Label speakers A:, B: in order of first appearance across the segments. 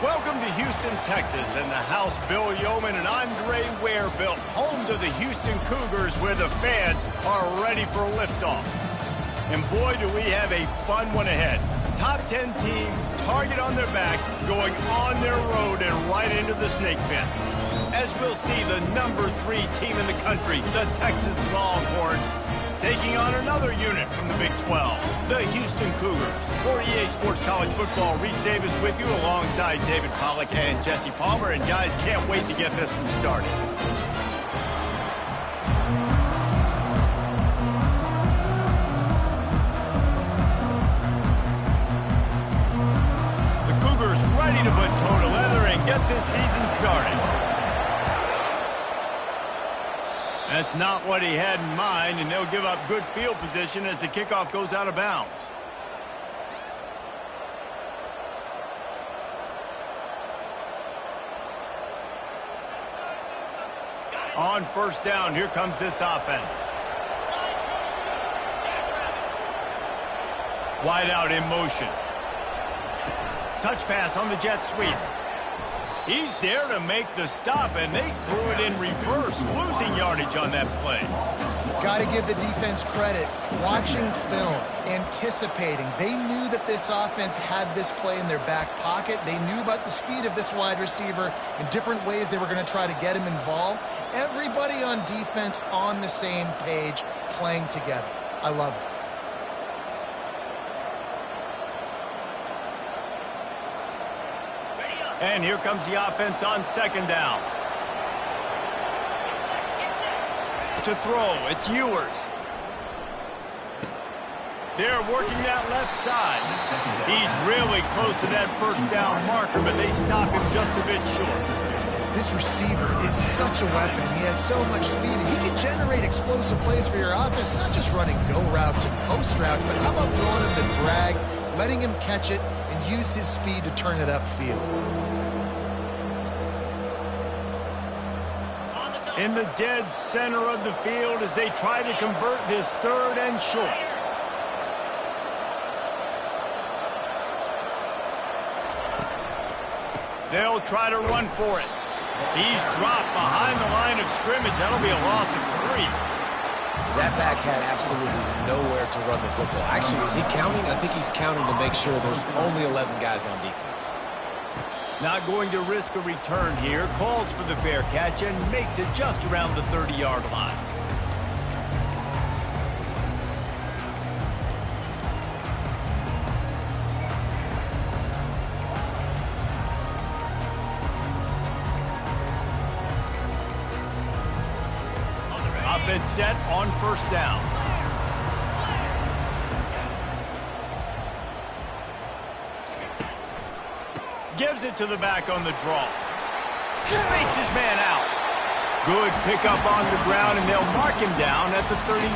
A: Welcome to Houston, Texas, and the house Bill Yeoman and Andre Ware built, home to the Houston Cougars, where the fans are ready for liftoff. And boy, do we have a fun one ahead. Top 10 team, target on their back, going on their road and right into the snake pit. As we'll see, the number 3 team in the country, the Texas Longhorns, taking on another unit from the Big 12, the Houston Cougars. For EA Sports College Football, Reese Davis with you alongside David Pollack and Jesse Palmer. And guys, can't wait to get this one started. The Cougars ready to put toe to leather and get this season started. That's not what he had in mind, and they'll give up good field position as the kickoff goes out of bounds. On first down, here comes this offense. Wide out in motion. Touch pass on the jet sweep. He's there to make the stop, and they threw it in reverse, losing yardage on that play.
B: Got to give the defense credit. Watching film, anticipating. They knew that this offense had this play in their back pocket. They knew about the speed of this wide receiver and different ways they were going to try to get him involved. Everybody on defense on the same page, playing together. I love it.
A: And here comes the offense on second down. To throw, it's Ewers. They're working that left side. He's really close to that first down marker, but they stop him just a bit short.
B: This receiver is such a weapon. He has so much speed, and he can generate explosive plays for your offense, not just running go routes and post routes, but how about throwing him the drag, letting him catch it, and use his speed to turn it upfield.
A: In the dead center of the field as they try to convert this third and short. They'll try to run for it. He's dropped behind the line of scrimmage. That'll be a loss of 3.
C: That back had absolutely nowhere to run the football. Actually, is he counting? I think he's counting to make sure there's only 11 guys on defense.
A: Not going to risk a return here. Calls for the fair catch and makes it just around the 30-yard line. Offense set on first down. Gives it to the back on the draw. Fakes his man out. Good pickup on the ground, and they'll mark him down at the 39.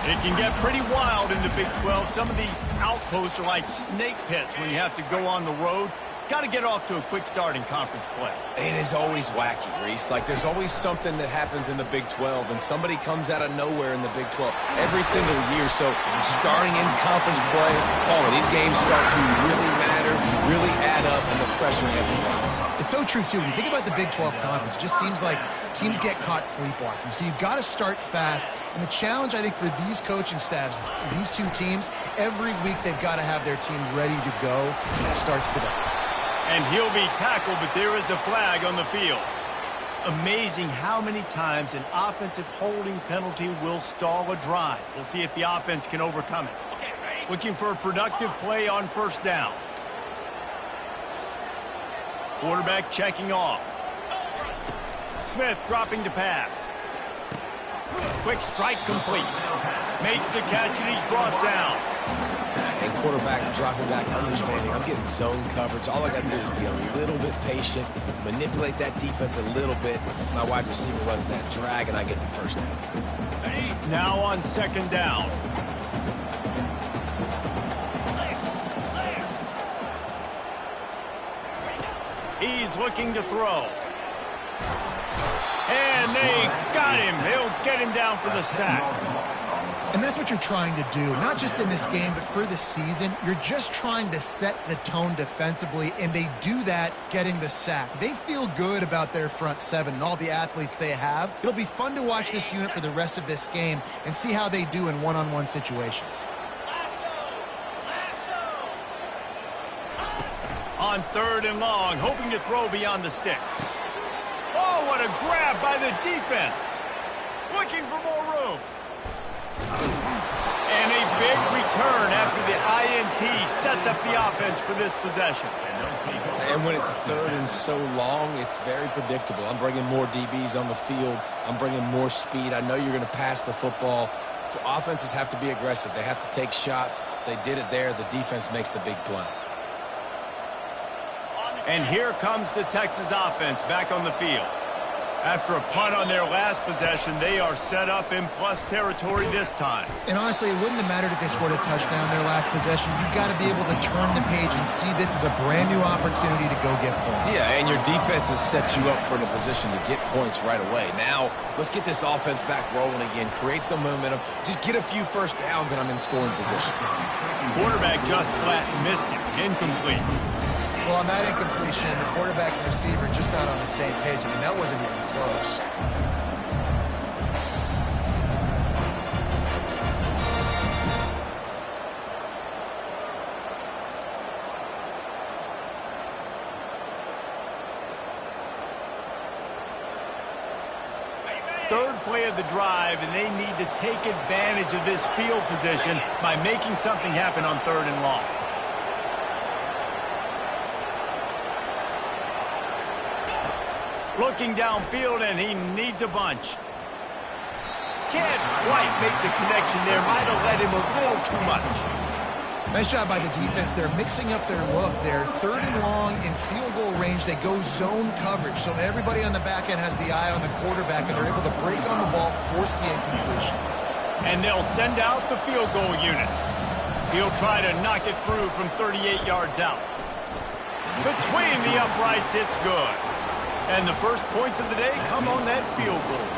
A: It can get pretty wild in the Big 12. Some of these outposts are like snake pits when you have to go on the road. Got to get off to a quick start in conference play.
C: It is always wacky, Reese. Like, there's always something that happens in the Big 12, and somebody comes out of nowhere in the Big 12 every single year. So, starting in conference play, these games start to really matter, really add up, and the pressure amplifies.
B: It's so true, too. When you think about the Big 12 Conference, it just seems like teams get caught sleepwalking. So you've got to start fast. And the challenge, I think, for these coaching staffs, these two teams, every week they've got to have their team ready to go, and it starts today.
A: And he'll be tackled, but there is a flag on the field. Amazing how many times an offensive holding penalty will stall a drive. We'll see if the offense can overcome it. Looking for a productive play on first down. Quarterback checking off. Smith dropping to pass. Quick strike complete. Makes the catch, and he's brought down.
C: And quarterback dropping back, understanding I'm getting zone coverage. All I got to do is be a little bit patient, manipulate that defense a little bit. My wide receiver runs that drag, and I get the first down.
A: Now on second down. He's looking to throw. And they got him. They'll get him down for the sack.
B: And that's what you're trying to do, not just in this game, but for the season. You're just trying to set the tone defensively, and they do that getting the sack. They feel good about their front seven and all the athletes they have. It'll be fun to watch this unit for the rest of this game and see how they do in one-on-one situations.
A: On 3rd and long, hoping to throw beyond the sticks. Oh, what a grab by the defense. Looking for more room. And a big return after the INT sets up the offense for this possession.
C: And when it's 3rd and so long, it's very predictable. I'm bringing more DBs on the field. I'm bringing more speed. I know you're going to pass the football. Offenses have to be aggressive. They have to take shots. They did it there. The defense makes the big play.
A: And here comes the Texas offense back on the field. After a punt on their last possession, they are set up in plus territory this time.
B: And honestly, it wouldn't have mattered if they scored a touchdown their last possession. You've got to be able to turn the page and see this is a brand new opportunity to go get points.
C: Yeah, and your defense has set you up for the position to get points right away. Now, let's get this offense back rolling again, create some momentum, just get a few first downs, and I'm in scoring position.
A: Quarterback just flat missed it. Incomplete.
B: Well, on that incompletion, the quarterback and receiver just not on the same page. I mean, that wasn't even close.
A: Third play of the drive, and they need to take advantage of this field position by making something happen on 3rd and long. Looking downfield, and he needs a bunch. Can't quite make the connection there. Might have led him a little too much.
B: Nice job by the defense. They're mixing up their look there. 3rd and long in field goal range. They go zone coverage. So everybody on the back end has the eye on the quarterback, and they're able to break on the ball, force the incompletion.
A: And they'll send out the field goal unit. He'll try to knock it through from 38 yards out. Between the uprights, it's good. And the first points of the day come on that field goal.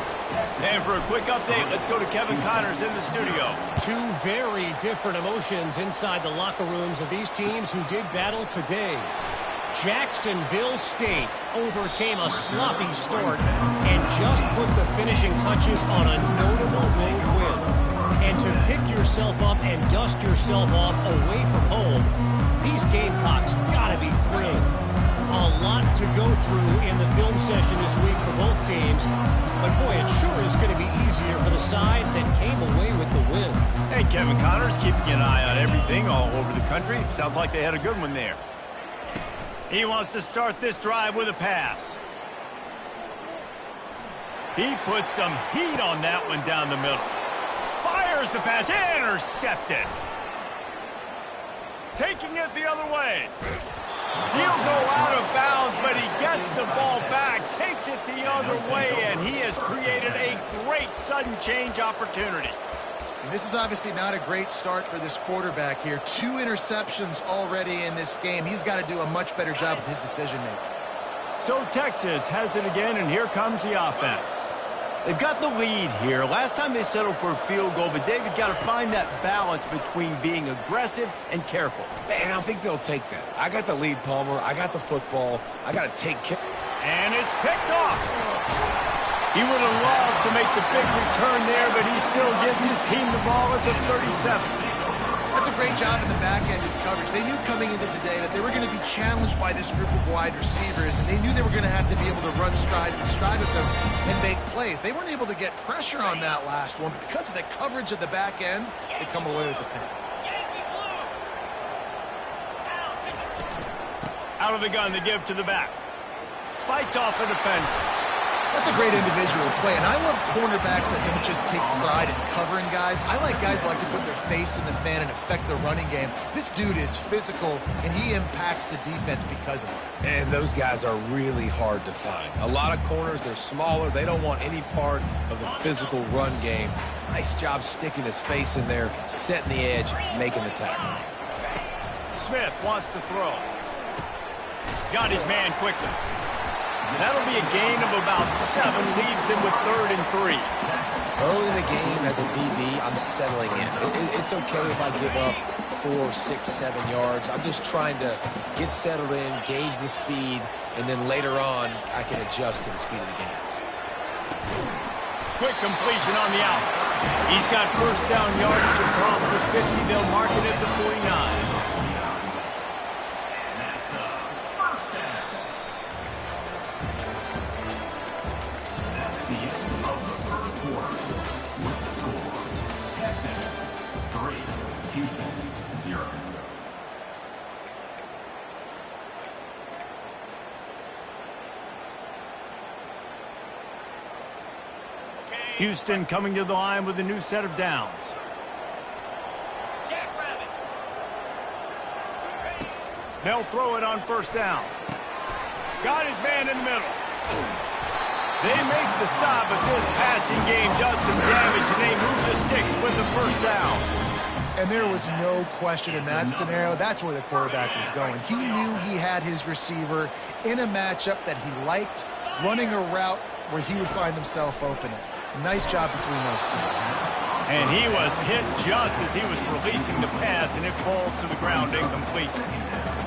A: And for a quick update, let's go to Kevin Connors in the studio.
D: Two very different emotions inside the locker rooms of these teams who did battle today. Jacksonville State overcame a sloppy start and just put the finishing touches on a notable road win. And to pick yourself up and dust yourself off away from home, these Gamecocks gotta be thrilled. A lot to go through in the film session this week for both teams. But boy, it sure is going to be easier for the side that came away with the win.
A: Hey, Kevin Connors keeping an eye on everything all over the country. Sounds like they had a good one there. He wants to start this drive with a pass. He puts some heat on that one down the middle. Fires the pass, intercepted. Taking it the other way. He'll go out of bounds, but he gets the ball back, takes it the other way, and he has created a great sudden change opportunity.
B: And this is obviously not a great start for this quarterback here. 2 interceptions already in this game. He's got to do a much better job with his decision-making.
A: So Texas has it again, and here comes the offense. They've got the lead here. Last time they settled for a field goal, but David got to find that balance between being aggressive and careful.
C: And I think they'll take that. I got the lead, Palmer. I got the football. I got to take care.
A: And it's picked off. He would have loved to make the big return there, but he still gives his team the ball at the 37.
B: That's a great job in the back end of coverage. They knew coming into today that they were going to be challenged by this group of wide receivers, and they knew they were going to have to be able to run stride with them and make plays. They weren't able to get pressure on that last one, but because of the coverage of the back end, they come away with the pick.
A: Out of the gun to give to the back. Fights off a defender.
B: That's a great individual play, and I love cornerbacks that don't just take pride in covering guys. I like guys that like to put their face in the fan and affect the running game. This dude is physical, and he impacts the defense because of it.
C: And those guys are really hard to find. A lot of corners, they're smaller. They don't want any part of the physical run game. Nice job sticking his face in there, setting the edge, making the tackle.
A: Smith wants to throw. Got his man quickly. That'll be a gain of about 7, leaves him with 3rd and 3.
C: Early in the game, as a DB, I'm settling in. It's okay if I give up 4, 6, 7 yards. I'm just trying to get settled in, gauge the speed, and then later on, I can adjust to the speed of the game.
A: Quick completion on the out. He's got first down yardage across the 50. They'll mark it at the 49. Houston coming to the line with a new set of downs. They'll throw it on first down. Got his man in the middle. They make the stop, but this passing game does some damage, and they move the sticks with the first down.
B: And there was no question in that scenario. That's where the quarterback was going. He knew he had his receiver in a matchup that he liked, running a route where he would find himself open. Nice job between those two.
A: And he was hit just as he was releasing the pass, and it falls to the ground incomplete.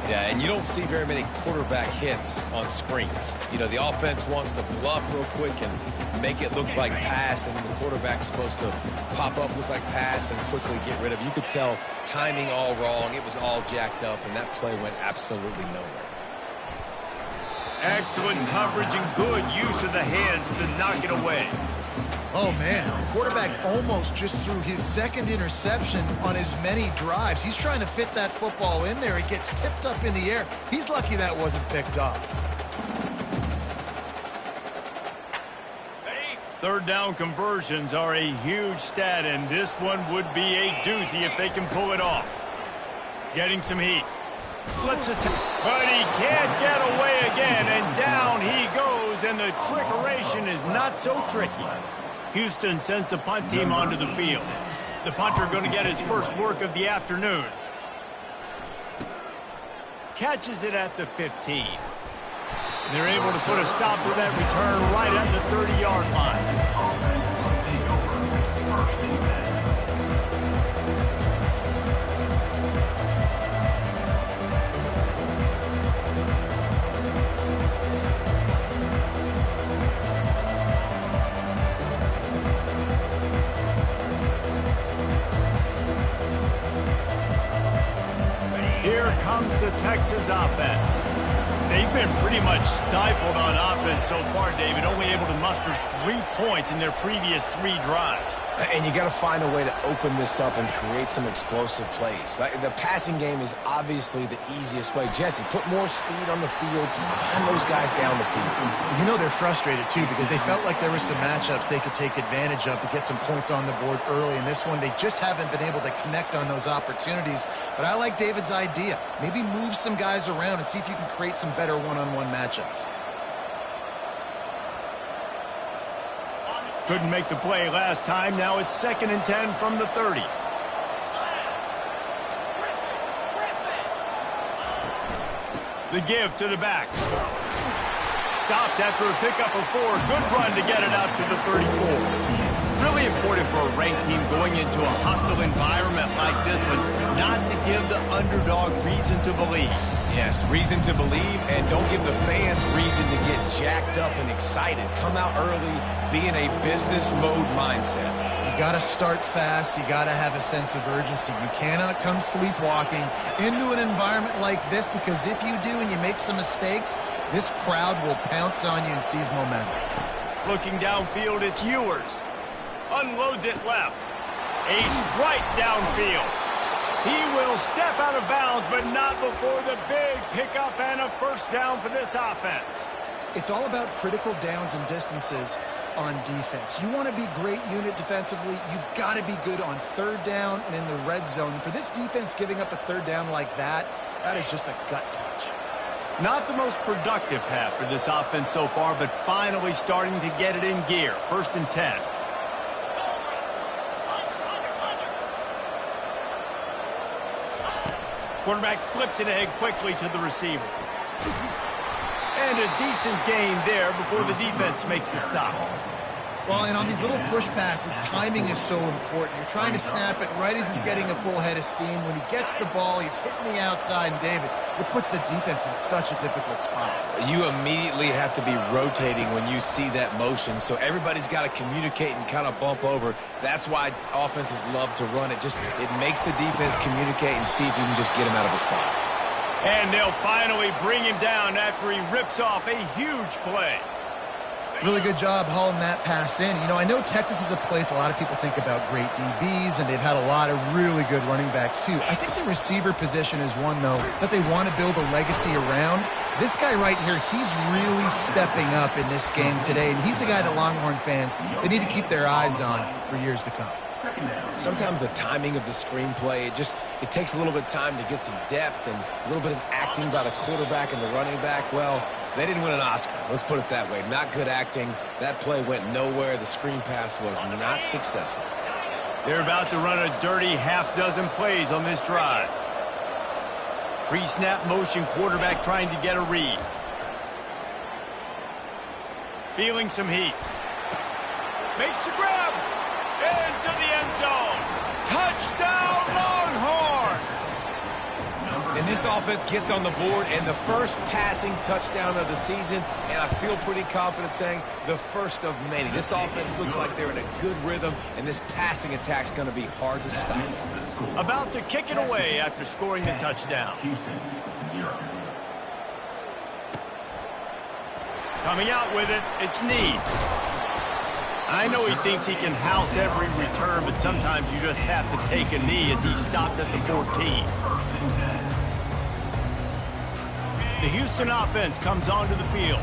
C: Yeah, and you don't see very many quarterback hits on screens. You know, the offense wants to bluff real quick and make it look like pass, and the quarterback's supposed to pop up, look like pass, and quickly get rid of it. You could tell timing all wrong. It was all jacked up, and that play went absolutely nowhere.
A: Excellent coverage and good use of the hands to knock it away.
B: Oh, man, the quarterback almost just threw his second interception on as many drives. He's trying to fit that football in there. It gets tipped up in the air. He's lucky that wasn't picked up.
A: Third down conversions are a huge stat, and this one would be a doozy if they can pull it off. Getting some heat. Slips it, but he can't get away again, and down he goes, and the trickeration is not so tricky. Houston sends the punt team onto the field. The punter going to get his first work of the afternoon. Catches it at the 15. They're able to put a stop to that return right at the 30-yard line. Here comes the Texas offense. They've been pretty much stifled on offense so far, David, only able to muster 3 points in their previous 3 drives.
C: And you got to find a way to open this up and create some explosive plays. The passing game is obviously the easiest way. Jesse, put more speed on the field, find those guys down the field.
B: You know they're frustrated, too, because they felt like there were some matchups they could take advantage of to get some points on the board early. In this one, they just haven't been able to connect on those opportunities. But I like David's idea. Maybe move some guys around and see if you can create some better one-on-one matchups.
A: Couldn't make the play last time. Now it's 2nd and 10 from the 30. The give to the back. Stopped after a pickup of 4. Good run to get it out to the 34. Really important for a ranked team going into a hostile environment like this one, not to give the underdog reason to believe.
C: Yes, reason to believe, and don't give the fans reason to get jacked up and excited. Come out early, be in a business mode mindset.
B: You got to start fast. You got to have a sense of urgency. You cannot come sleepwalking into an environment like this, because if you do and you make some mistakes, this crowd will pounce on you and seize momentum.
A: Looking downfield, it's Ewers. Unloads it left. A strike downfield. He will step out of bounds, but not before the big pickup and a first down for this offense.
B: It's all about critical downs and distances on defense. You want to be great unit defensively, you've got to be good on third down and in the red zone. For this defense giving up a third down like that, that is just a gut punch.
A: Not the most productive half for this offense so far, but finally starting to get it in gear. 1st and 10. Quarterback flips it ahead quickly to the receiver. And a decent gain there before the defense makes the stop.
B: Well, and on these little push passes, timing is so important. You're trying to snap it right as he's getting a full head of steam. When he gets the ball, he's hitting the outside, and David, it puts the defense in such a difficult spot.
C: You immediately have to be rotating when you see that motion, so everybody's got to communicate and kind of bump over. That's why offenses love to run it. It makes the defense communicate and see if you can just get him out of the spot.
A: And they'll finally bring him down after he rips off a huge play.
B: Really good job hauling that pass in. You know, I know Texas is a place a lot of people think about great DBs, and they've had a lot of really good running backs, too. I think the receiver position is one, though, that they want to build a legacy around. This guy right here, he's really stepping up in this game today, and he's a guy that Longhorn fans, they need to keep their eyes on for years to come.
C: Sometimes the timing of the screenplay, it takes a little bit of time to get some depth and a little bit of acting by the quarterback and the running back. Well, they didn't win an Oscar. Let's put it that way. Not good acting. That play went nowhere. The screen pass was not successful.
A: They're about to run a dirty half-dozen plays on this drive. Pre-snap motion, quarterback trying to get a read. Feeling some heat. Makes the grab. Into the end zone. Touchdown, Longhorns!
C: And this offense gets on the board, and the first passing touchdown of the season, and I feel pretty confident saying the first of many. This offense looks like they're in a good rhythm, and this passing attack's going to be hard to stop.
A: About to kick it away after scoring the touchdown. Coming out with it, it's Need. I know he thinks he can house every return, but sometimes you just have to take a knee as he stopped at the 14. The Houston offense comes onto the field.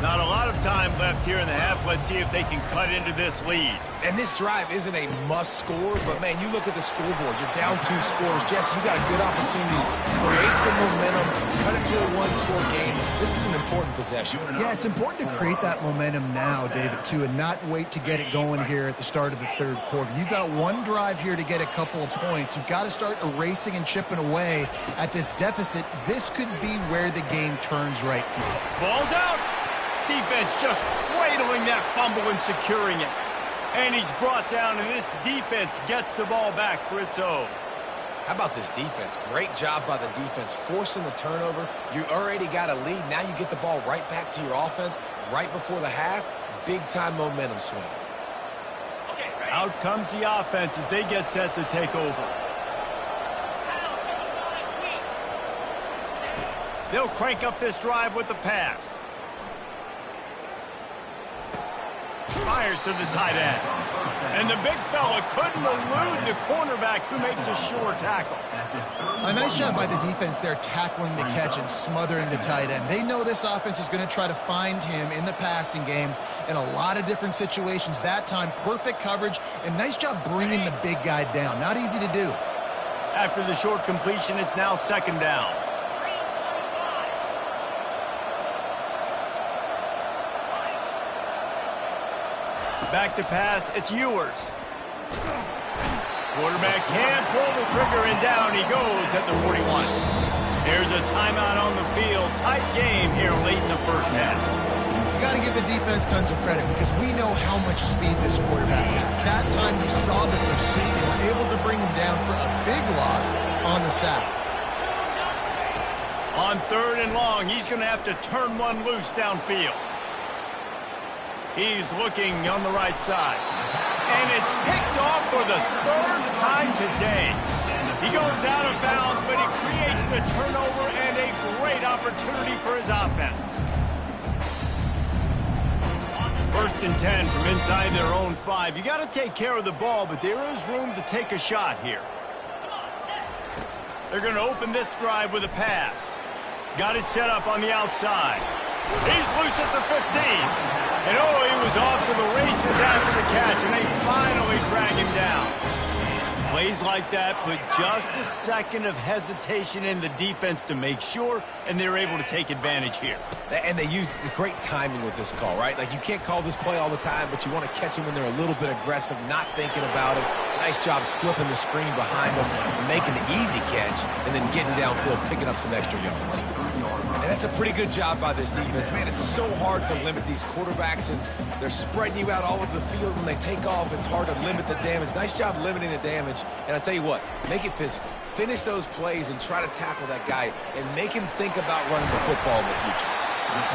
A: Not a lot of time left here in the half. Let's see if they can cut into this lead.
C: And this drive isn't a must score, but, man, you look at the scoreboard. You're down 2 scores. Jesse, you got a good opportunity to create some momentum, cut it to a 1-score game. This is an important possession.
B: Yeah, it's important to create that momentum now, David, too, and not wait to get it going here at the start of the third quarter. You've got one drive here to get a couple of points. You've got to start erasing and chipping away at this deficit. This could be where the game turns right here.
A: Ball's out. Defense just cradling that fumble and securing it. And he's brought down, and this defense gets the ball back for its own.
C: How about this defense? Great job by the defense, forcing the turnover. You already got a lead. Now you get the ball right back to your offense right before the half. Big-time momentum swing.
A: Out comes the offense as they get set to take over. They'll crank up this drive with the pass. Fires to the tight end. And the big fella couldn't elude the cornerback who makes a sure tackle.
B: A nice job by the defense there tackling the catch and smothering the tight end. They know this offense is going to try to find him in the passing game in a lot of different situations. That time, perfect coverage and nice job bringing the big guy down. Not easy to do.
A: After the short completion, it's now 2nd down. Back to pass, it's Ewers. Quarterback can't pull the trigger, and down he goes at the 41. There's a timeout on the field. Tight game here late in the first half.
B: You got to give the defense tons of credit because we know how much speed this quarterback has. That time you saw the pursuit. They were able to bring him down for a big loss on the sack.
A: On 3rd and long, he's going to have to turn one loose downfield. He's looking on the right side. And it's picked off for the 3rd time today. He goes out of bounds, but he creates the turnover and a great opportunity for his offense. 1st and 10 from inside their own 5. You got to take care of the ball, but there is room to take a shot here. They're going to open this drive with a pass. Got it set up on the outside. He's loose at the 15. And oh, he was off to the races after the catch, and they finally drag him down. Plays like that put just a second of hesitation in the defense to make sure, and they're able to take advantage here.
C: And they use great timing with this call, right? Like, you can't call this play all the time, but you want to catch them when they're a little bit aggressive, not thinking about it. Nice job slipping the screen behind him, making the easy catch, and then getting downfield, picking up some extra yards. And that's a pretty good job by this defense. Man, it's so hard to limit these quarterbacks, and they're spreading you out all over the field. When they take off, it's hard to limit the damage. Nice job limiting the damage. And I tell you what, make it physical. Finish those plays and try to tackle that guy and make him think about running the football in the future.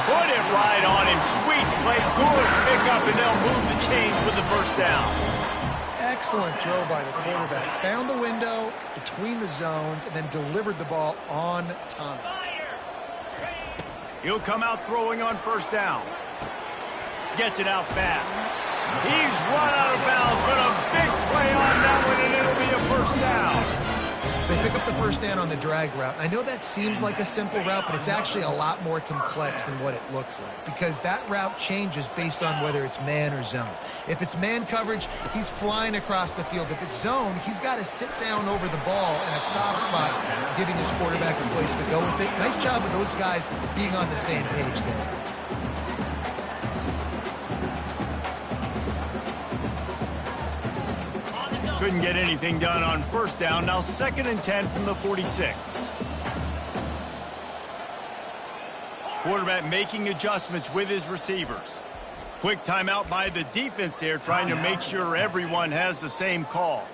A: Put it right on him. Sweet play. Good pick up, and they'll move the chains with the first down.
B: Excellent throw by the quarterback. Found the window between the zones and then delivered the ball on time.
A: He'll come out throwing on first down. Gets it out fast. He's run out of bounds, but a big play on that one, and it'll be a first down.
B: They pick up the first down on the drag route. I know that seems like a simple route, but it's actually a lot more complex than what it looks like because that route changes based on whether it's man or zone. If it's man coverage, he's flying across the field. If it's zone, he's got to sit down over the ball in a soft spot, giving his quarterback a place to go with it. Nice job of those guys being on the same page there.
A: Couldn't get anything done on first down. Now 2nd and 10 from the 46. Quarterback making adjustments with his receivers. Quick timeout by the defense there, trying to make sure everyone has the same call.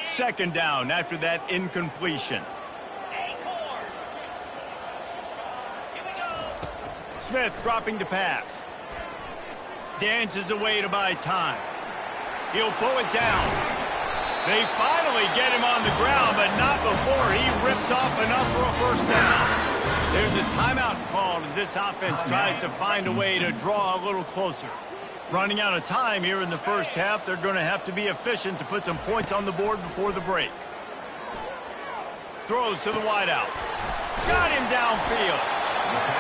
A: Second down after that incompletion. Smith dropping to pass. Dances away to buy time. He'll pull it down. They finally get him on the ground, but not before he rips off enough for a first down. There's a timeout called as this offense tries to find a way to draw a little closer. Running out of time here in the first half, they're going to have to be efficient to put some points on the board before the break. Throws to the wideout. Got him downfield.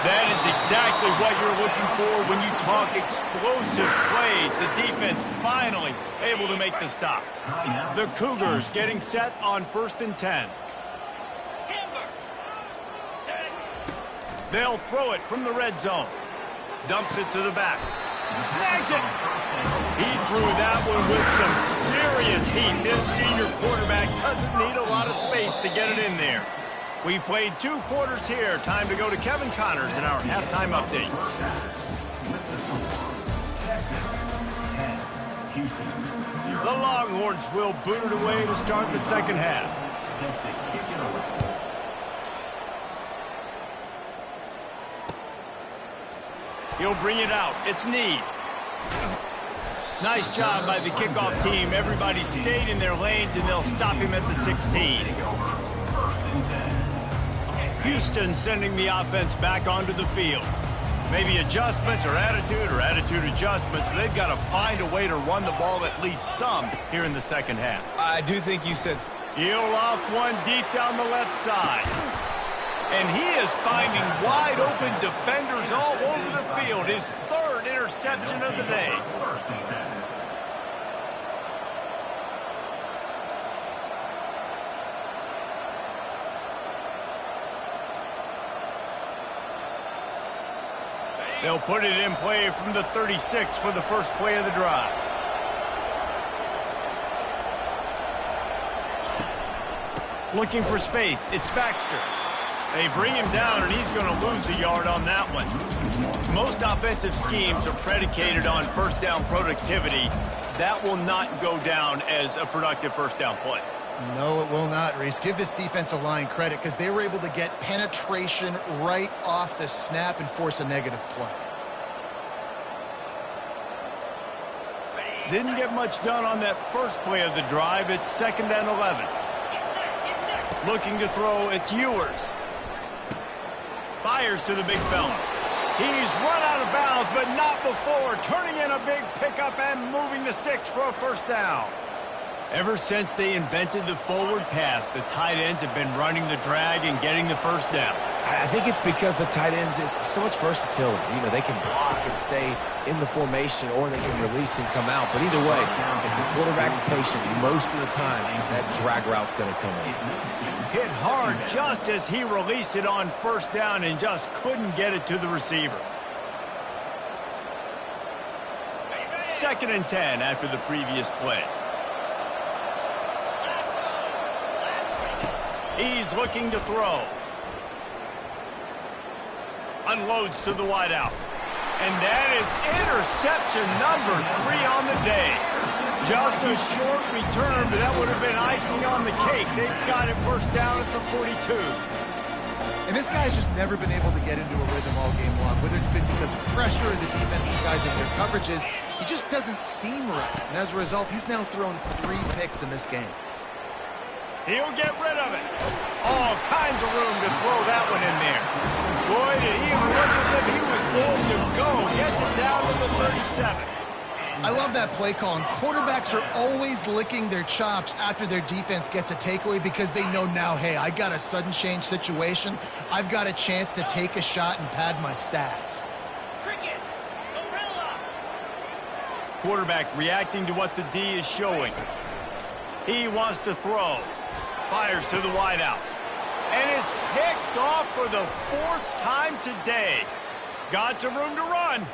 A: That is exactly what you're looking for when you talk explosive plays. The defense finally able to make the stop. The Cougars getting set on 1st and 10. They'll throw it from the red zone. Dumps it to the back. Snags it. He threw that one with some serious heat. This senior quarterback doesn't need a lot of space to get it in there. We've played 2 quarters here. Time to go to Kevin Connors in our halftime update. The Longhorns will boot it away to start the second half. He'll bring it out. It's Need. Nice job by the kickoff team. Everybody stayed in their lanes, and they'll stop him at the 16. Houston sending the offense back onto the field. Maybe adjustments or attitude adjustments, but they've got to find a way to run the ball at least some here in the second half.
C: I do think you said...
A: He'll off one deep down the left side. And he is finding wide open defenders all over the field. His 3rd interception of the day. They'll put it in play from the 36 for the first play of the drive. Looking for space. It's Baxter. They bring him down, and he's going to lose a yard on that one. Most offensive schemes are predicated on first down productivity. That will not go down as a productive first down play.
B: No, it will not, Reese. Give this defensive line credit because they were able to get penetration right off the snap and force a negative play.
A: Didn't get much done on that first play of the drive. It's 2nd and 11. Looking to throw, it's Ewers. Fires to the big fella. He's run out of bounds, but not before. Turning in a big pickup and moving the sticks for a first down. Ever since they invented the forward pass, the tight ends have been running the drag and getting the first down.
C: I think it's because the tight ends is so much versatility. You know, they can block and stay in the formation, or they can release and come out. But either way, if the quarterback's patient, most of the time, that drag route's going to come in.
A: Hit hard just as he released it on first down and just couldn't get it to the receiver. 2nd and 10 after the previous play. He's looking to throw. Unloads to the wideout. And that is interception number 3 on the day. Just a short return, but that would have been icing on the cake. They've got it first down at the 42.
B: And this guy's just never been able to get into a rhythm all game long, whether it's been because of pressure or the defense disguising their coverages. He just doesn't seem right. And as a result, he's now thrown 3 picks in this game.
A: He'll get rid of it. All kinds of room to throw that one in there. Boy, did he look as if he was going to go. Gets it down to the 37.
B: I love that play call, and quarterbacks are always licking their chops after their defense gets a takeaway because they know now, hey, I got a sudden change situation. I've got a chance to take a shot and pad my stats.
A: Quarterback reacting to what the D is showing. He wants to throw. Fires to the wideout. And it's picked off for the 4th time today. Got some room to run.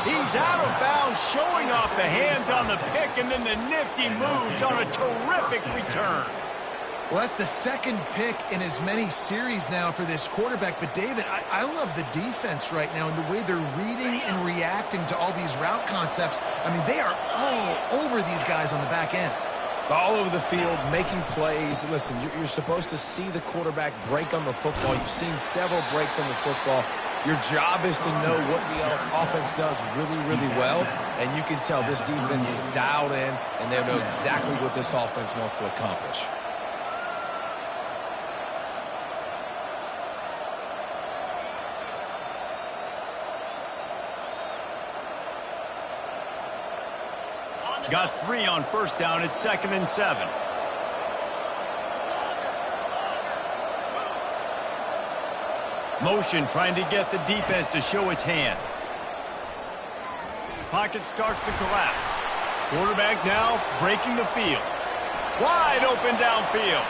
A: He's out of bounds, showing off the hands on the pick, and then the nifty moves on a terrific return.
B: Well, that's the 2nd pick in as many series now for this quarterback. But, David, I love the defense right now and the way they're reading and reacting to all these route concepts. I mean, they are all over these guys on the back end.
C: All over the field, making plays. Listen, you're supposed to see the quarterback break on the football. You've seen several breaks on the football. Your job is to know what the offense does really, really well, and you can tell this defense is dialed in, and they know exactly what this offense wants to accomplish.
A: Got 3 on first down at 2nd and 7. Motion trying to get the defense to show its hand. Pocket starts to collapse. Quarterback now breaking the field. Wide open downfield.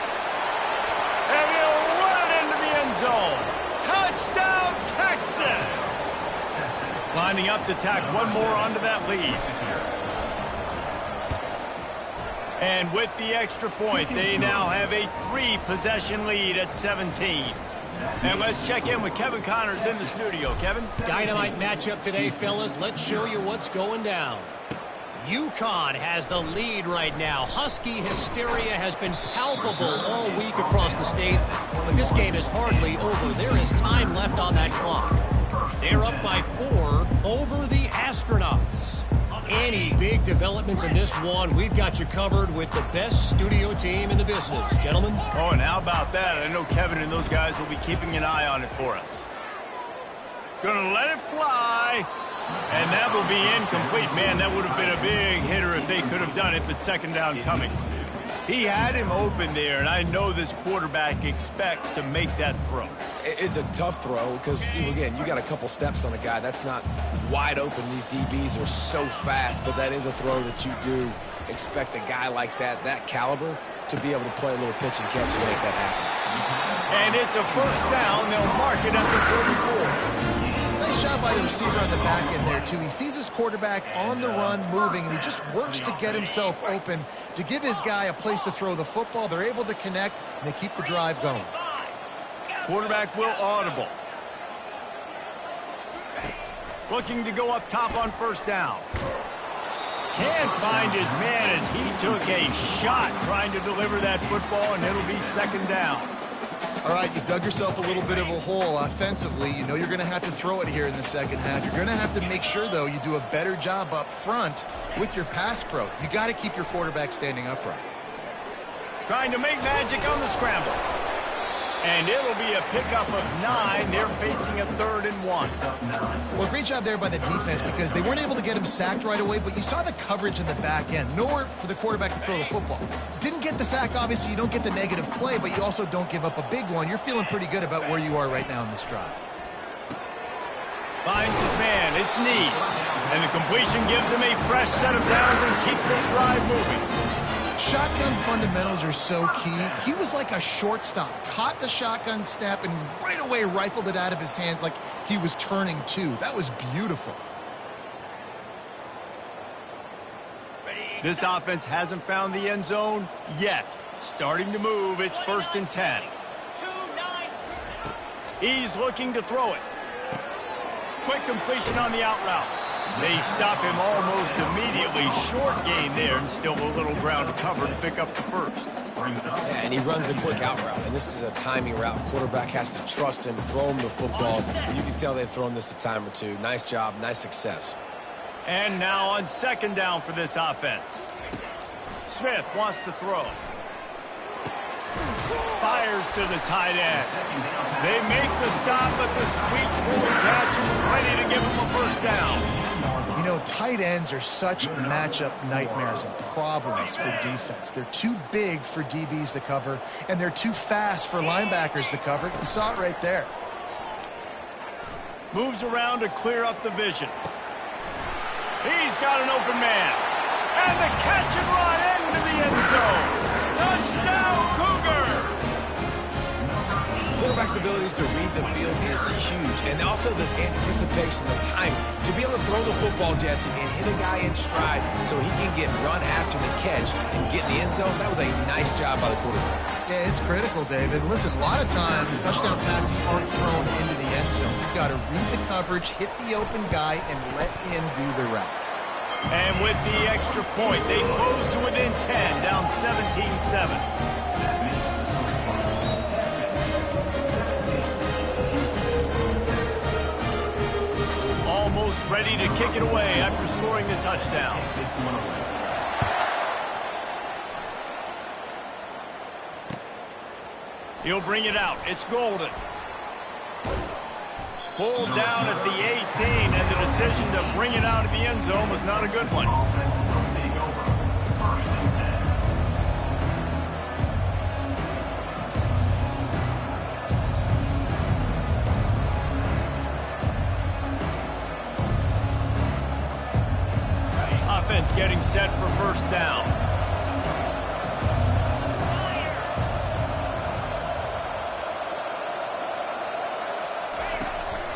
A: And he'll run it into the end zone. Touchdown, Texas! Lining up to tack one more onto that lead. And with the extra point, they now have a 3-possession lead at 17. And let's check in with Kevin Connors in the studio. Kevin?
D: Dynamite matchup today, fellas. Let's show you what's going down. UConn has the lead right now. Husky hysteria has been palpable all week across the state, but this game is hardly over. There is time left on that clock. They're up by 4 over the Astronauts. Any big developments in this one, we've got you covered with the best studio team in the business. Gentlemen?
A: Oh, and how about that? I know Kevin and those guys will be keeping an eye on it for us. Gonna let it fly. And that will be incomplete. Man, that would have been a big hitter if they could have done it, but 2nd down coming. He had him open there, and I know this quarterback expects to make that throw.
C: It's a tough throw because, again, you got a couple steps on a guy. That's not wide open. These DBs are so fast, but that is a throw that you do expect a guy like that caliber, to be able to play a little pitch and catch and make that happen.
A: And it's a first down. They'll mark it at the 34.
B: Nice job by the receiver on the back end there, too. He sees his quarterback on the run moving, and he just works to get himself open to give his guy a place to throw the football. They're able to connect, and they keep the drive going.
A: Quarterback will audible. Looking to go up top on first down. Can't find his man as he took a shot trying to deliver that football, and it'll be 2nd down.
B: All right, you've dug yourself a little bit of a hole offensively. You know you're going to have to throw it here in the 2nd half. You're going to have to make sure, though, you do a better job up front with your pass pro. You got to keep your quarterback standing upright.
A: Trying to make magic on the scramble. And it'll be a pickup of 9. They're facing a 3rd and 1.
B: Well, great job there by the defense because they weren't able to get him sacked right away, but you saw the coverage in the back end. Nowhere for the quarterback to throw the football. Didn't get the sack, obviously. You don't get the negative play, but you also don't give up a big one. You're feeling pretty good about where you are right now in this drive.
A: Finds his man. It's Need. And the completion gives him a fresh set of downs and keeps this drive moving.
B: Shotgun fundamentals are so key. He was like a shortstop. Caught the shotgun snap and right away rifled it out of his hands like he was turning 2. That was beautiful.
A: This offense hasn't found the end zone yet. Starting to move, it's 1st and 10. He's looking to throw it. Quick completion on the out route. They stop him almost immediately. Short gain there, and still a little ground to cover to pick up the first.
C: Yeah, and he runs a quick out route, and this is a timing route. Quarterback has to trust him, throw him the football. You can tell they've thrown this a time or two. Nice job, nice success.
A: And now on 2nd down for this offense. Smith wants to throw. Fires to the tight end. They make the stop, but the sweet bully catch is ready to give him a 1st down.
B: You know, tight ends are such matchup nightmares and problems for defense. They're too big for DBs to cover, and they're too fast for linebackers to cover. You saw it right there.
A: Moves around to clear up the vision. He's got an open man. And the catch and run into the end zone. Touchdown, Cougar!
C: Quarterback's abilities to read the field is huge, and also the anticipation, the timing. To be able to throw the football, Jesse, and hit a guy in stride so he can get run after the catch and get in the end zone, that was a nice job by the quarterback.
B: Yeah, it's critical, David. Listen, a lot of times touchdown passes aren't thrown into the end zone. You've got to read the coverage, hit the open guy, and let him do the rest.
A: And with the extra point, they close to within 10, down 17-7. Almost ready to kick it away after scoring the touchdown. He'll bring it out. It's Golden. Pulled down at the 18, and the decision to bring it out of the end zone was not a good one. Offense getting set for 1st down.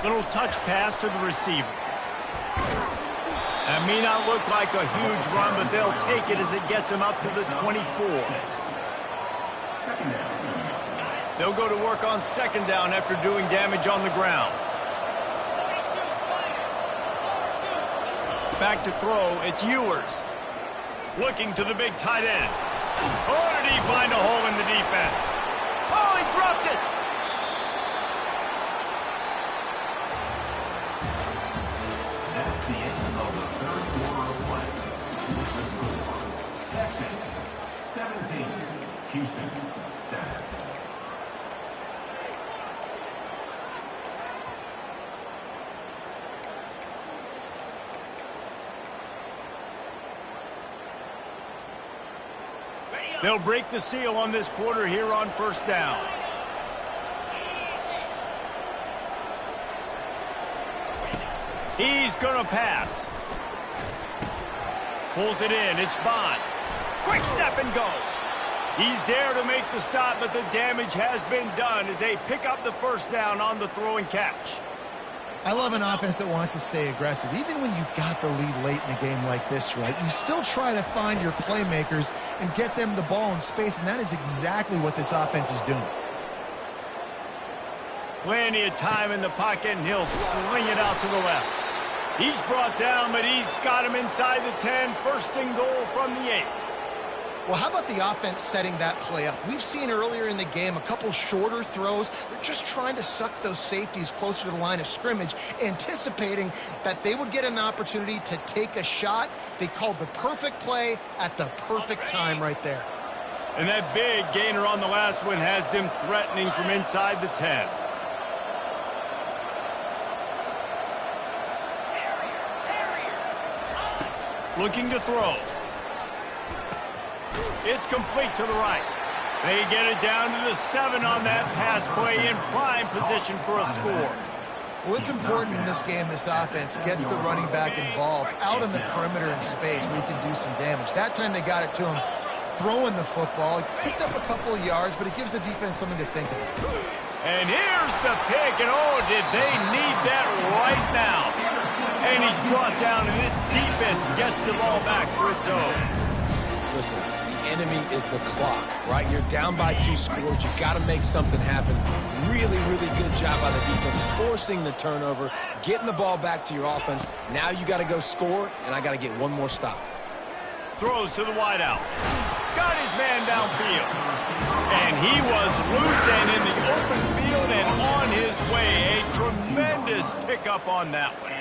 A: Little touch pass to the receiver. That may not look like a huge run, but they'll take it as it gets them up to the 24. They'll go to work on 2nd down after doing damage on the ground. Back to throw, it's Ewers. Looking to the big tight end. Oh, did he find a hole in the defense? Oh, he dropped it!
E: That's the end of the 3rd quarter of play. Texas 17, Houston 7.
A: They'll break the seal on this quarter here on 1st down. He's going to pass. Pulls it in. It's Bond. Quick step and go. He's there to make the stop, but the damage has been done as they pick up the 1st down on the throw and catch.
B: I love an offense that wants to stay aggressive. Even when you've got the lead late in a game like this, right, you still try to find your playmakers and get them the ball in space, and that is exactly what this offense is doing.
A: Plenty of time in the pocket, and he'll sling it out to the left. He's brought down, but he's got him inside the 10. 1st and goal from the 8.
B: Well, how about the offense setting that play up? We've seen earlier in the game a couple shorter throws. They're just trying to suck those safeties closer to the line of scrimmage, anticipating that they would get an opportunity to take a shot. They called the perfect play at the perfect time right there.
A: And that big gainer on the last one has them threatening from inside the 10. Looking to throw. It's complete to the right. They get it down to the 7 on that pass play in prime position for a score.
B: Well, it's important in this game this offense gets the running back involved out in the perimeter in space where he can do some damage. That time they got it to him throwing the football. He picked up a couple of yards, but it gives the defense something to think about.
A: And here's the pick, and oh, did they need that right now. And he's brought down, and this defense gets the ball back for its own.
C: Listen, the enemy is the clock, right? You're down by 2 scores. You've got to make something happen. Really, really good job by the defense, forcing the turnover, getting the ball back to your offense. Now you got to go score, and I got to get one more stop.
A: Throws to the wideout. Got his man downfield. And he was loose and in the open field and on his way. A tremendous pickup on that one.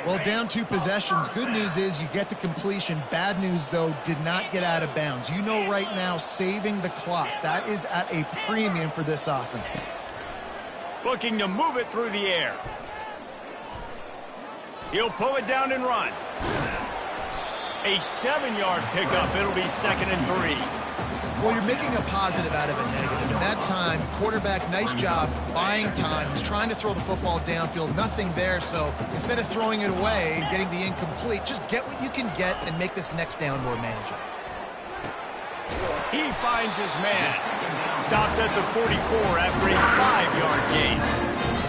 B: Well, down 2 possessions. Good news is you get the completion. Bad news, though, did not get out of bounds. You know right now, saving the clock. That is at a premium for this offense.
A: Looking to move it through the air. He'll pull it down and run. A 7-yard pickup. It'll be 2nd and 3.
B: Well, you're making a positive out of a negative. In that time, quarterback, nice job, buying time. He's trying to throw the football downfield. Nothing there, so instead of throwing it away and getting the incomplete, just get what you can get and make this next down more manageable.
A: He finds his man. Stopped at the 44 after a 5-yard gain.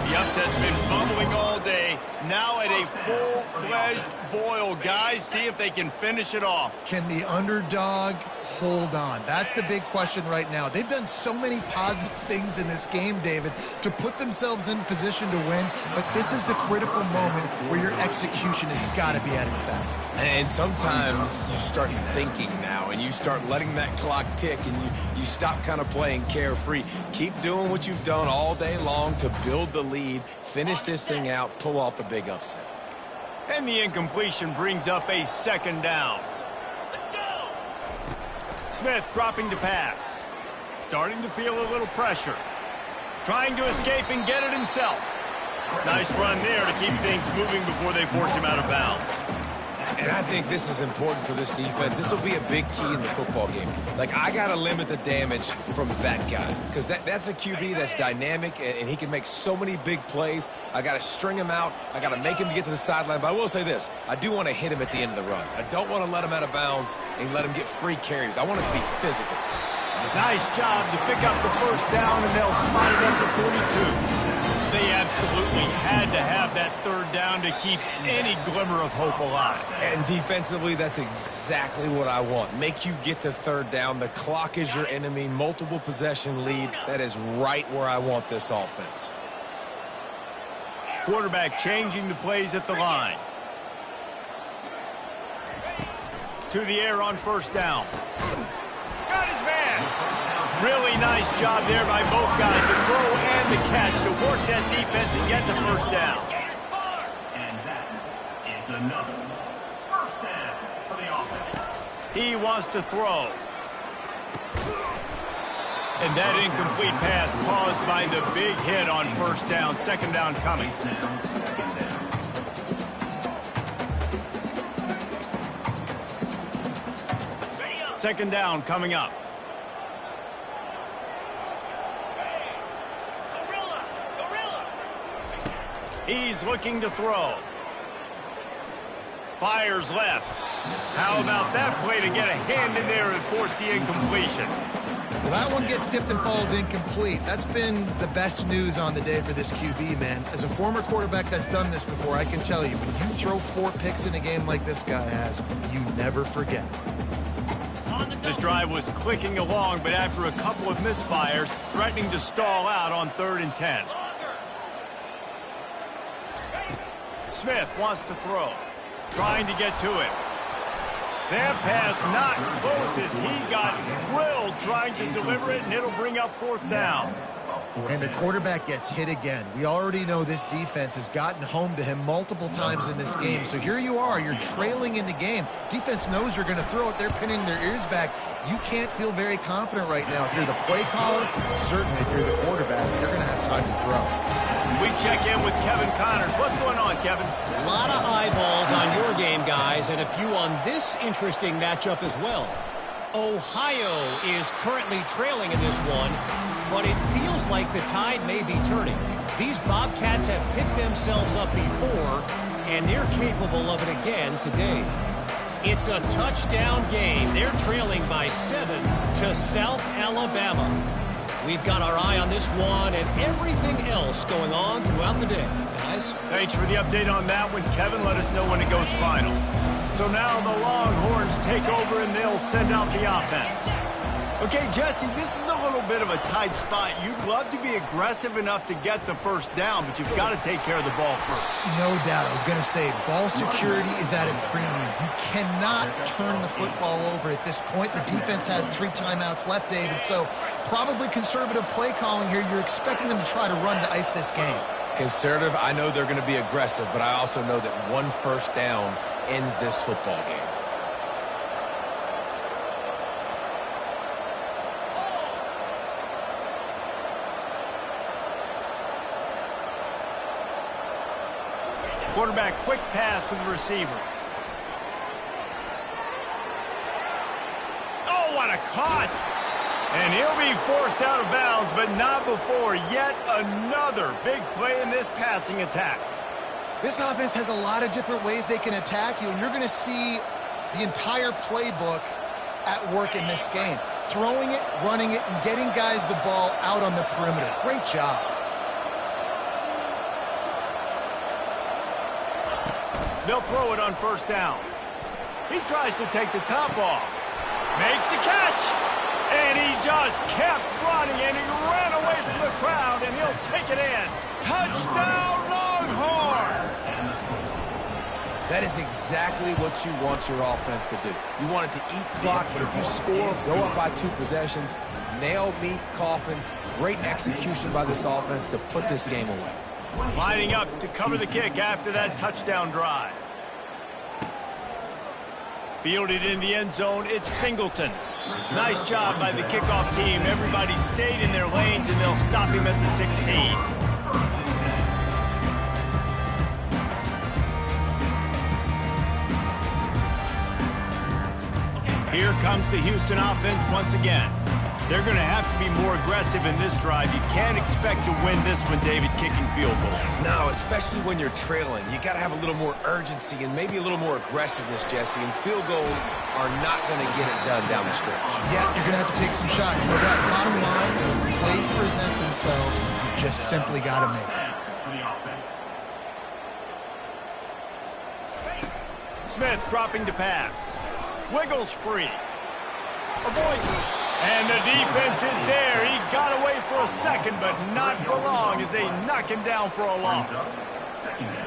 A: The upset's been bubbling all day. Now at a full-fledged boil. Guys, see if they can finish it off.
B: Can the underdog hold on? That's the big question right now. They've done so many positive things in this game, David, to put themselves in position to win, but this is the critical moment where your execution has got to be at its best.
C: And sometimes you start thinking now, and you start letting that clock tick, and you stop kind of playing carefree. Keep doing what you've done all day long to build the lead, finish this thing out, pull off the big upset.
A: And the incompletion brings up a 2nd down. Let's go! Smith dropping to pass. Starting to feel a little pressure. Trying to escape and get it himself. Nice run there to keep things moving before they force him out of bounds.
C: And I think this is important for this defense. This will be a big key in the football game. Like, I got to limit the damage from that guy because that's a QB that's dynamic, and he can make so many big plays. I got to string him out. I got to make him get to the sideline. But I will say this. I do want to hit him at the end of the runs. I don't want to let him out of bounds and let him get free carries. I want it to be physical.
A: Nice job to pick up the 1st down, and they'll spot it at the 42. They absolutely had to have that 3rd down to keep any glimmer of hope alive.
C: And defensively, that's exactly what I want. Make you get the 3rd down. The clock is your enemy. Multiple possession lead. That is right where I want this offense.
A: Quarterback changing the plays at the line. To the air on 1st down. Got his man. Really nice job there by both guys to throw and the catch to work that defense and get the 1st down.
E: And that is another 1st down for the offense.
A: He wants to throw. And that incomplete pass caused by the big hit on 1st down. 2nd down coming. 2nd down coming up. He's looking to throw. Fires left. How about that play to get a hand in there and force the incompletion?
B: Well, that one gets tipped and falls incomplete. That's been the best news on the day for this QB, man. As a former quarterback that's done this before, I can tell you, when you throw 4 picks in a game like this guy has, you never forget.
A: This drive was clicking along, but after a couple of misfires, threatening to stall out on 3rd and 10. Smith wants to throw, trying to get to it. That pass not close as he got drilled trying to deliver it, and it'll bring up 4th down.
B: And the quarterback gets hit again. We already know this defense has gotten home to him multiple times in this game. So here you are, you're trailing in the game. Defense knows you're going to throw it. They're pinning their ears back. You can't feel very confident right now. If you're the play caller, certainly if you're the quarterback, you're going to have time to throw.
A: We check in with Kevin Connors. What's going on, Kevin?
D: A lot of eyeballs on your game, guys, and a few on this interesting matchup as well. Ohio is currently trailing in this one, but it feels like the tide may be turning. These Bobcats have picked themselves up before, and they're capable of it again today. It's a touchdown game. They're trailing by 7 to South Alabama. We've got our eye on this one and everything else going on throughout the day. Guys?
A: Thanks for the update on that one, Kevin. Let us know when it goes final. So now the Longhorns take over and they'll send out the offense. Okay, Jesse, this is a little bit of a tight spot. You'd love to be aggressive enough to get the first down, but you've got to take care of the ball first.
B: No doubt. I was going to say, ball security is at a premium. You cannot turn the football over at this point. The defense has 3 timeouts left, David, so probably conservative play calling here. You're expecting them to try to run to ice this game.
C: Conservative, I know they're going to be aggressive, but I also know that 1 first down ends this football game.
A: Quarterback quick pass to the receiver. Oh, what a cut! And he'll be forced out of bounds, but not before yet another big play in this passing attack.
B: This offense has a lot of different ways they can attack you, and you're going to see the entire playbook at work in this game. Throwing it, running it, and getting guys the ball out on the perimeter. Great job.
A: They'll throw it on first down. He tries to take the top off. Makes the catch. And he just kept running, and he ran away from the crowd, and he'll take it in. Touchdown, Longhorns!
C: That is exactly what you want your offense to do. You want it to eat clock, but if you score, go up by 2 possessions, nail meat coffin, great execution by this offense to put this game away.
A: Lining up to cover the kick after that touchdown drive. Fielded in the end zone, it's Singleton. Nice job by the kickoff team. Everybody stayed in their lanes, and they'll stop him at the 16. Here comes the Houston offense once again. They're going to have to be more aggressive in this drive. You can't expect to win this one, David, kicking field goals.
C: No, especially when you're trailing. You got to have a little more urgency and maybe a little more aggressiveness, Jesse. And field goals are not going to get it done down the stretch.
B: Yeah, you're going to have to take some shots. No doubt. Bottom line, when plays present themselves, you just simply got to make them.
A: Smith dropping to pass. Wiggles free. Avoids it. And the defense is there. He got away for a second, but not for long as they knock him down for a loss.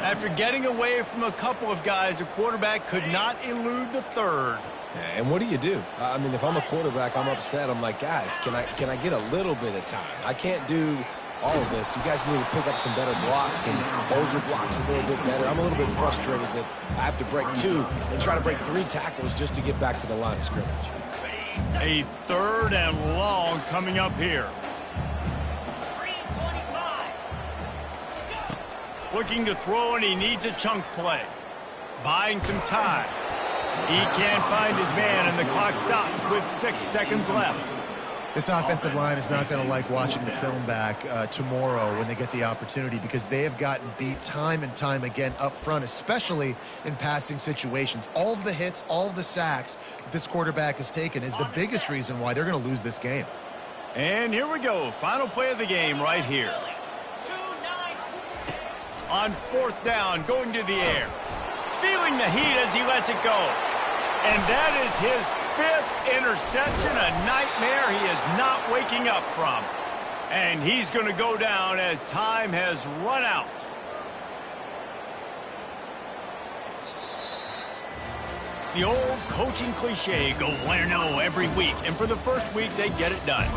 A: After getting away from a couple of guys, the quarterback could not elude the third.
C: Yeah, and what do? I mean, if I'm a quarterback, I'm upset. I'm like, guys, can I get a little bit of time? I can't do all of this. You guys need to pick up some better blocks and hold your blocks a little bit better. I'm a little bit frustrated that I have to break 2 and try to break 3 tackles just to get back to the line of scrimmage.
A: A 3rd and long coming up here. Looking to throw, and he needs a chunk play. Buying some time. He can't find his man, and the clock stops with 6 seconds left.
B: This offensive line is not going to like watching the film back tomorrow when they get the opportunity, because they have gotten beat time and time again up front, especially in passing situations. All of the hits, all of the sacks that this quarterback has taken is the biggest reason why they're going to lose this game.
A: And here we go. Final play of the game right here. On 4th down, going to the air. Feeling the heat as he lets it go. And that is his 5th interception, a nightmare he is not waking up from. And he's going to go down as time has run out. The old coaching cliche, go 1-0 every week. And for the first week, they get it done.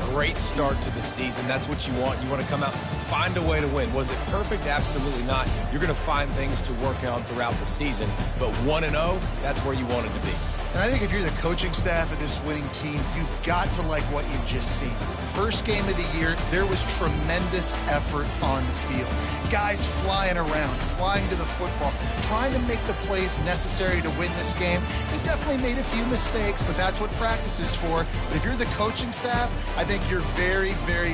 C: Great start to the season. That's what you want. You want to come out, find a way to win. Was it perfect? Absolutely not. You're going to find things to work on throughout the season. But 1-0, that's where you want it to be.
B: And I think if you're the coaching staff of this winning team, you've got to like what you've just seen. First game of the year, there was tremendous effort on the field. Guys flying around, flying to the football, trying to make the plays necessary to win this game. He definitely made a few mistakes, but that's what practice is for. But if you're the coaching staff, I think you're very, very